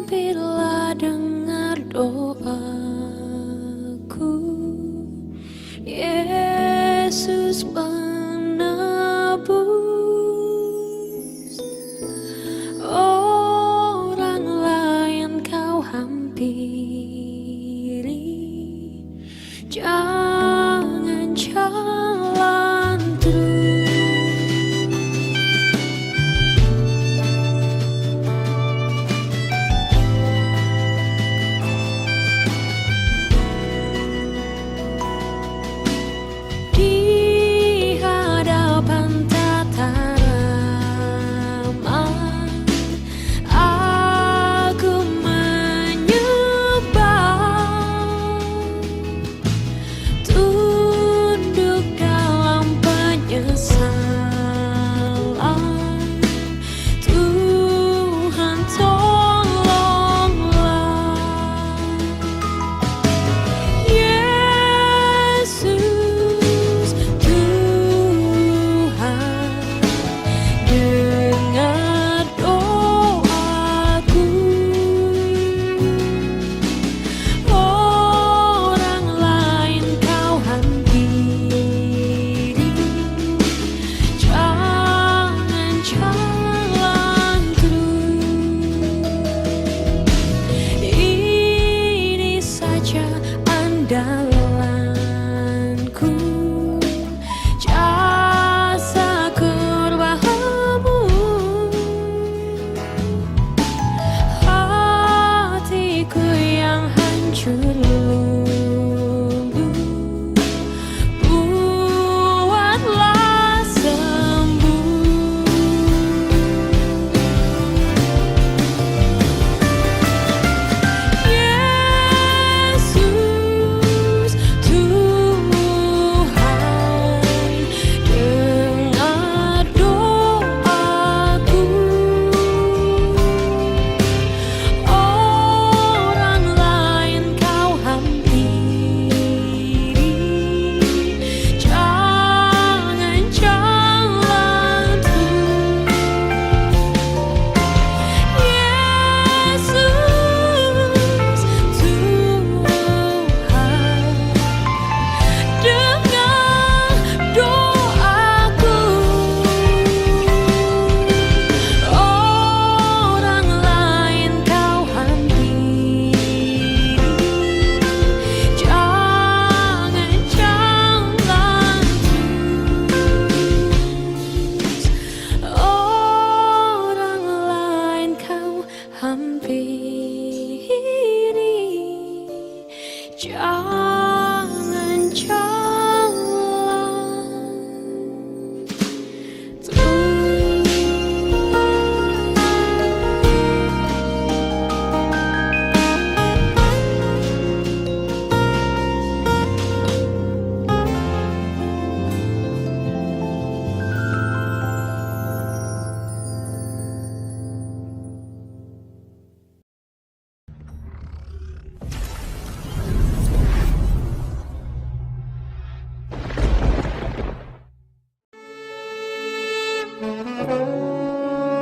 Mampirlah dengar doaku, Yesus penebus. Orang lain kau hampiri, jangan jalan terus. Di hadapan tata ramah, aku menyembah, tunduk dalam penyesalan. Tuhan tolonglah, Yesus Tuhan, dengar doaku. Orang lain kau hampiri, jangan jalan terus. Ini saja andalanku, jasa kurbamu. Hatiku yang hancur lumpuh, buatlah sembuh. Yesus Tuhan, dengar doaku. Orang lain kau hampiri, jangan jalan terus. Yesus Tuhan, dengar doaku. Orang lain kau hampiri, jangan jalan terus. Orang lain kau hampiri, jangan jalan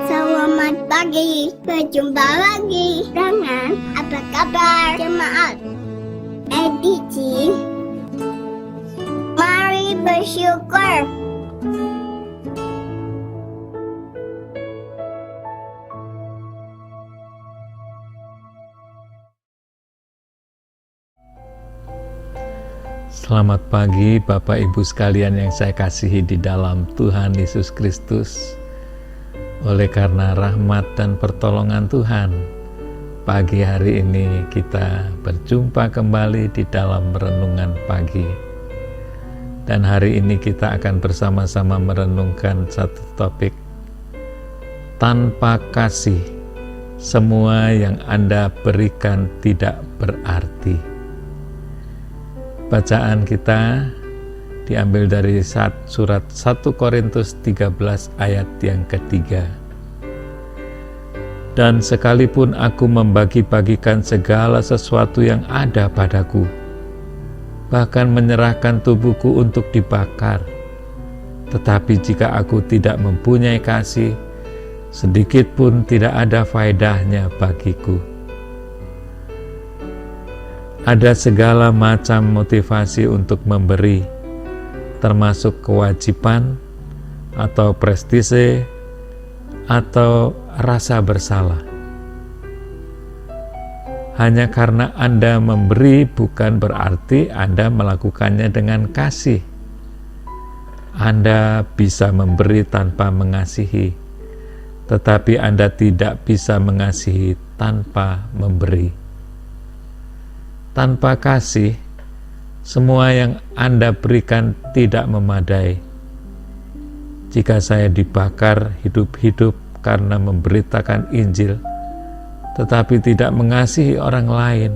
Selamat pagi, berjumpa lagi dengan apa kabar jemaat edisi. Mari bersyukur. Selamat pagi Bapak Ibu sekalian yang saya kasihi di dalam Tuhan Yesus Kristus. Oleh karena rahmat dan pertolongan Tuhan, pagi hari ini kita berjumpa kembali di dalam renungan pagi. Dan hari ini kita akan bersama-sama merenungkan satu topik, tanpa kasih semua yang Anda berikan tidak berarti. Bacaan kita diambil dari surat 1 Korintus 13 ayat yang ketiga. Dan sekalipun aku membagi-bagikan segala sesuatu yang ada padaku, bahkan menyerahkan tubuhku untuk dibakar, tetapi jika aku tidak mempunyai kasih, sedikit pun tidak ada faedahnya bagiku. Ada segala macam motivasi untuk memberi, termasuk kewajiban atau prestise atau rasa bersalah. Hanya karena Anda memberi bukan berarti Anda melakukannya dengan kasih. Anda bisa memberi tanpa mengasihi, tetapi Anda tidak bisa mengasihi tanpa memberi. Tanpa kasih, semua yang Anda berikan tidak memadai. Jika saya dibakar hidup-hidup karena memberitakan Injil, tetapi tidak mengasihi orang lain,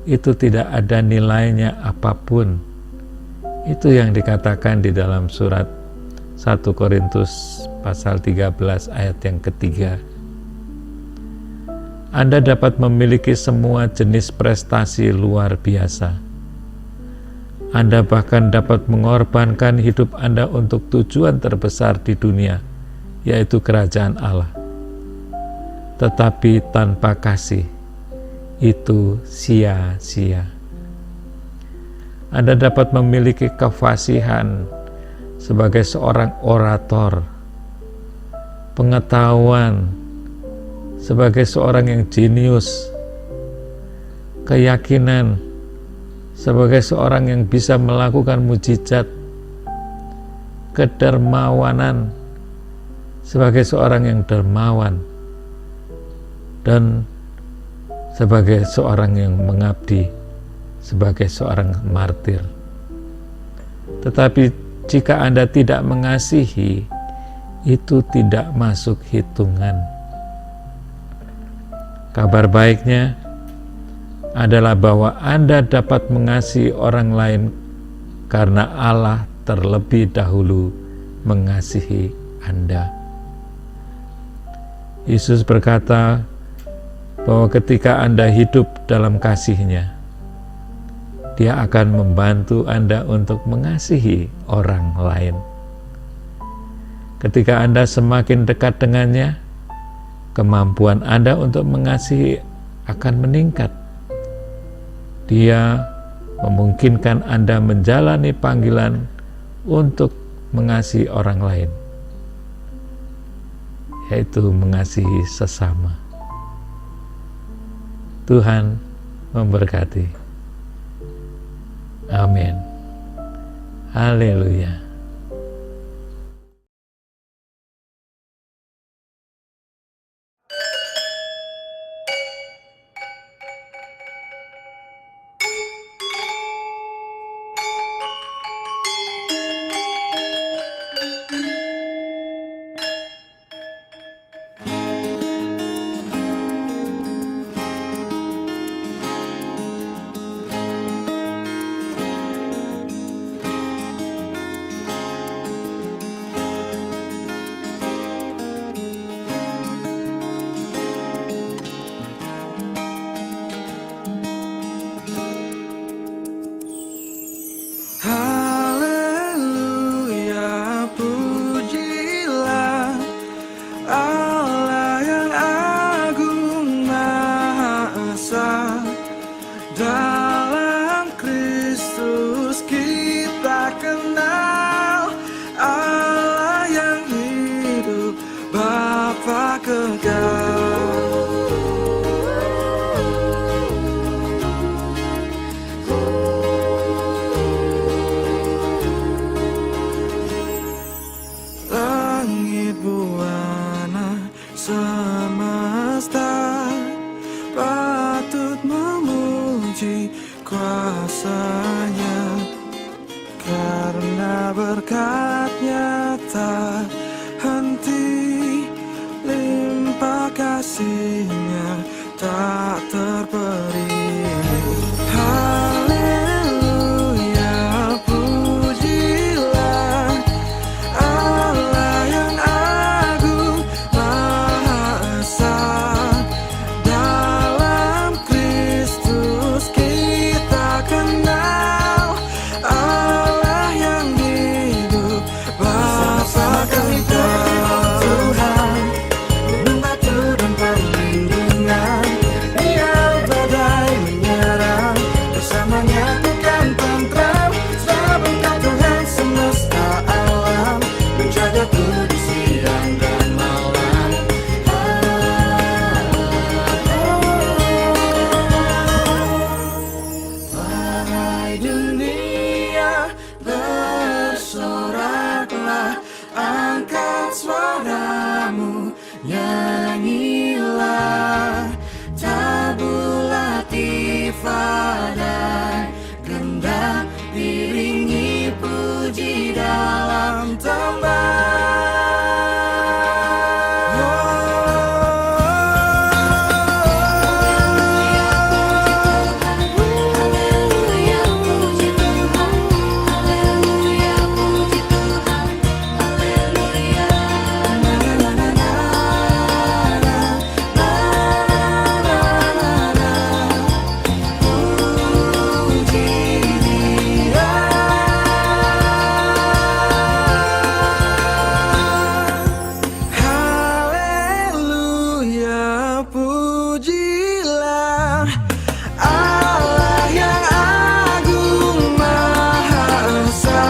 itu tidak ada nilainya apapun. Itu yang dikatakan di dalam surat 1 Korintus pasal 13 ayat yang ketiga. Anda dapat memiliki semua jenis prestasi luar biasa. Anda bahkan dapat mengorbankan hidup Anda untuk tujuan terbesar di dunia, yaitu kerajaan Allah. Tetapi tanpa kasih, itu sia-sia. Anda dapat memiliki kefasihan sebagai seorang orator, pengetahuan sebagai seorang yang jenius, keyakinan sebagai seorang yang bisa melakukan mujizat, kedermawanan sebagai seorang yang dermawan, dan sebagai seorang yang mengabdi, sebagai seorang martir. Tetapi jika Anda tidak mengasihi, itu tidak masuk hitungan. Kabar baiknya adalah bahwa Anda dapat mengasihi orang lain karena Allah terlebih dahulu mengasihi Anda. Yesus berkata bahwa ketika Anda hidup dalam kasih-Nya, Dia akan membantu Anda untuk mengasihi orang lain. Ketika Anda semakin dekat dengannya, kemampuan Anda untuk mengasihi akan meningkat. Dia memungkinkan Anda menjalani panggilan untuk mengasihi orang lain, yaitu mengasihi sesama. Tuhan memberkati. Amin. Haleluya. Berkat-Nya tak henti, limpah kasih. kasih-Nya tak terperi. Haleluya, pujilah Allah yang agung Maha Esa. Dalam Kristus kita kenal Allah yang hidup, Bapa kekal. Tuhan membantu dan perlindungan, biar badai menyerang, bersamanya bukan tentram. Sebab Engkau Tuhan semesta alam, menjagaku di siang dan malam. Wahai dunia, bersoraklah, angkat suaramu, nyanyilah. Tabula tifadai, gendak diringi puji dalam Haleluya, puji Tuhan. Haleluya, puji Tuhan. Haleluya. Haleluya, pujilah Allah yang agung Maha Esa.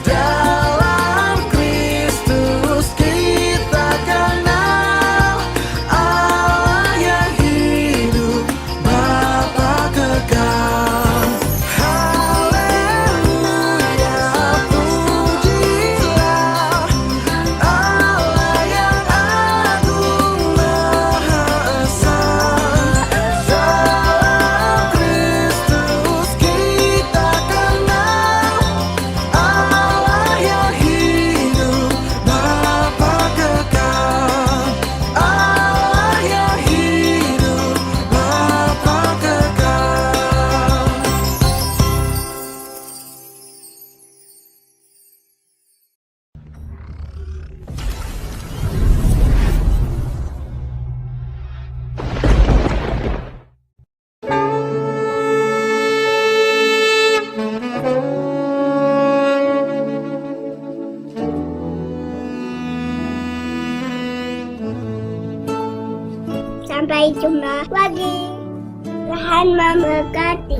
Dalam Kristus kita kenal Allah yang hidup, Bapa kekal. Haleluya, pujilah Allah yang agung Maha Esa. Dalam Kristus kita kenal Allah yang hidup, Bapa kekal. Allah yang hidup, Bapa kekal. Sampai jumpa lagi. Tuhan memberkati.